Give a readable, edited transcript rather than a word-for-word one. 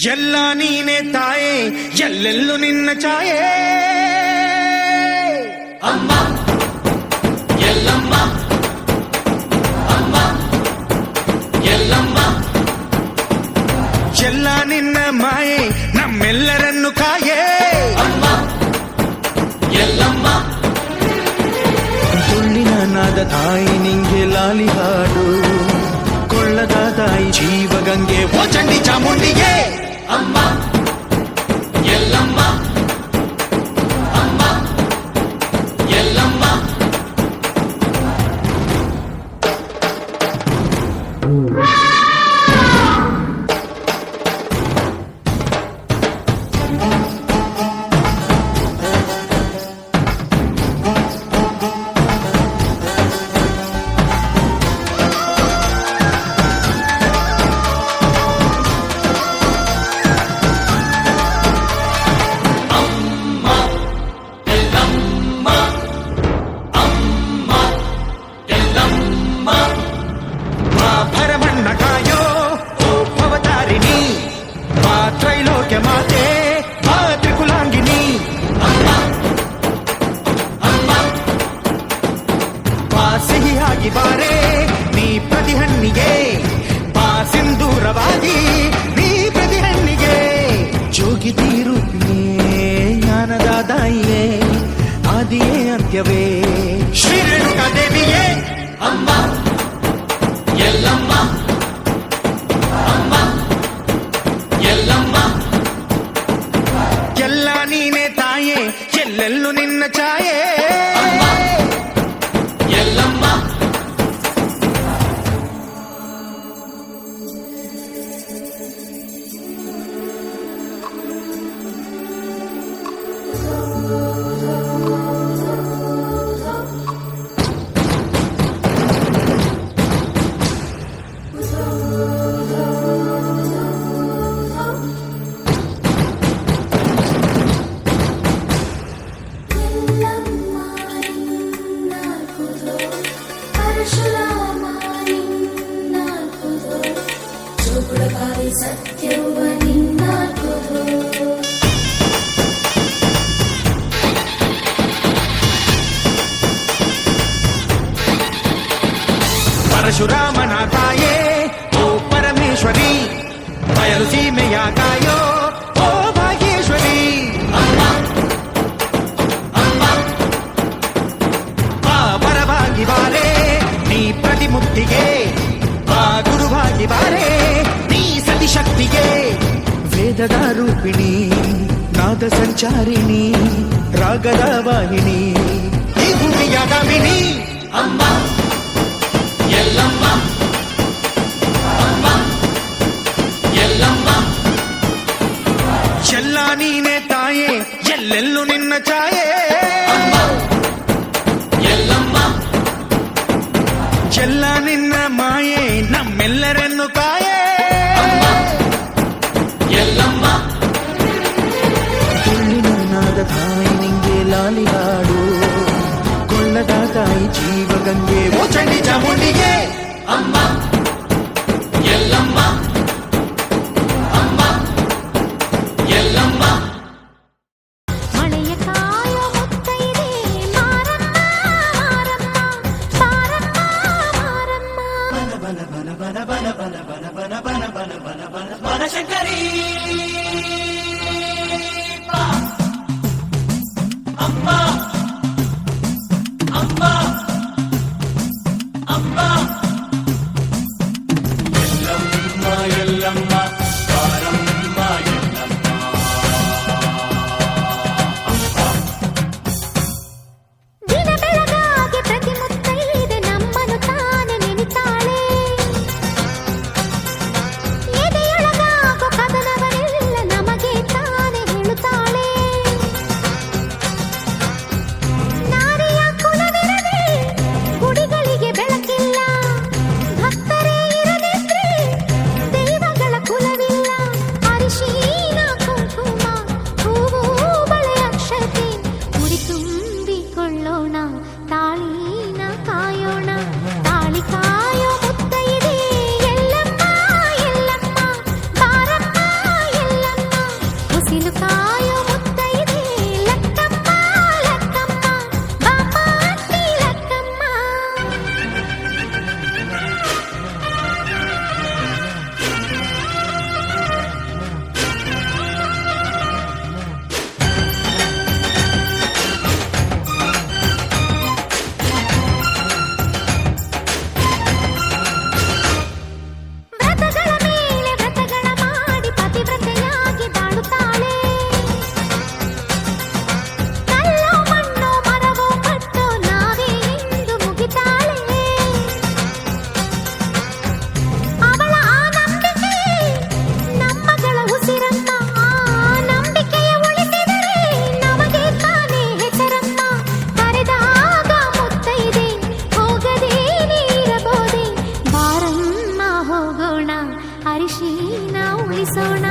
ಎಲ್ಲ ನೀನೆ ತಾಯೇ ಎಲ್ಲೆಲ್ಲೂ ನಿನ್ನ ಛಾಯೆ ಅಮ್ಮ ಎಲ್ಲಮ್ಮ ಅಮ್ಮ ಎಲ್ಲಮ್ಮ ಎಲ್ಲ ನಿನ್ನ ಮಾಯೆ ನಮ್ಮೆಲ್ಲರನ್ನು ಕಾಯೇ ಅಮ್ಮ ಎಲ್ಲಮ್ಮ ತುಳ್ಳಿನ ನಾದ ತಾಯಿ ನಿಂಗೆ ಲಾಲಿ ಹಾಡು ಕೊಳ್ಳದ ತಾಯಿ ಜೀವಗಂಗೆ ಓ ಚಂಡಿ ಚಾಮುಂಡಿಗೆ ಅಮ್ಮ ಎಲ್ಲಮ್ಮ ಅಮ್ಮ ಎಲ್ಲಮ್ಮ ಬಾರೆ ನೀ ಪ್ರತಿ ಹಣ್ಣಿಗೆ ಬಾ ಸಿಂಧೂರವಾಗಿ ನೀ ಪ್ರತಿ ಹಣ್ಣಿಗೆ ಜೋಗಿತಿ ರೂಪಿಯೇ ಜ್ಞಾನದ ದಾಯಿಯೇ ಆದಿಯೇ ಅಂತ್ಯವೇ ಶ್ರೀ ರೇಣುಕಾ ದೇವಿಯೇ ಅಮ್ಮ ಎಲ್ಲಮ್ಮ ಅಮ್ಮ ಎಲ್ಲಮ್ಮ ಎಲ್ಲ ನೀನೆ ತಾಯೇ ಎಲ್ಲೆಲ್ಲೂ ನಿನ್ನ ಛಾಯೆ ಎಲ್ಲಮ್ಮ ಪರಶುರಾಮನ ತಾಯೇ ಓ ಪರಮೇಶ್ವರಿ ಬಯಲು ಸೀಮೆಯ ಕಾಯೋ ಓ ಭಾಗ್ಯೇಶ್ವರಿ ಅಮ್ಮ ಅಮ್ಮ ಬಾ ಪರವಾಗಿ ಬಾರೆ ನೀ ಪ್ರತಿಮುಕ್ತಿಗೆ ಬಾ ಗುರುವಾಗಿ ಬಾರೆ ನೀ ಸತಿಶಕ್ತಿಗೆ ವೇದದ ರೂಪಿಣಿ ನಾದ ಸಂಚಾರಿಣಿ ರಾಗದ ವಾಹಿನಿ ಈ ಭೂಮಿಯ ಗಾಮಿನಿ ಅಮ್ಮ ಎಲ್ಲಮ್ಮ ಅಮ್ಮ ಎಲ್ಲಮ್ಮ ಎಲ್ಲ ನೀನೆ ತಾಯೇ ಎಲ್ಲೆಲ್ಲೂ ನಿನ್ನ ಛಾಯೆ ಅಮ್ಮ ಎಲ್ಲಮ್ಮ ಎಲ್ಲ ನಿನ್ನ ಮಾಯೆ ನಮ್ಮೆಲ್ಲರನ್ನು ಕಾಯೆ ಅಮ್ಮ ಎಲ್ಲಮ್ಮ ತುಳ್ಳಿನ ನಾದ ತಾಯಿ ನಿಂಗೆ ಲಾಲಿ ಹಾಡು ಕೊಳ್ಳದ ತಾಯಿ ಜೀವಗಂಗೆ ಓ ಚಂಡಿ ಚಾಮುಂಡಿಗೆ ಅಮ್ಮ ಎಲ್ಲಮ್ಮ ಅಮ್ಮ ಎಲ್ಲಮ್ಮ ಮಳೆಯ ಕಾಯೋ ಮುತ್ತೈದೆ ಮಾರಮ್ಮ ಮಾರಮ್ಮ ಮಾರಮ್ಮ ಬನ ಬನ ಬನ ಬನ ಬನ ಬನ ಬನ ಬನ ಬನ ಬನ ಬನ ಬನಶಂಕರಿ ಅಮ್ಮ ಅಮ್ಮ ಅಮ್ಮ ಎಲ್ಲಮ್ಮ ಎಲ್ಲಮ್ಮ ಬಾರಮ್ಮ ಎಲ್ಲಮ್ಮ ದಿನ ಬೆಳಗಾಗಿ ಪ್ರತಿ ಮುತ್ತೈದೆ ನಮ್ಮನ್ನು ತಾನೆ ನೆನಿತಾಳೆ ಎದೆಯೊಳಗಾಗೋ ಕದನವನೆಲ್ಲ ನಮಗೆ ತಾನೆ ಹೇಳುತ್ತಾಳೆ ಸಂಸ್ಕೃತಿನ ಉಳಿಸೋಣ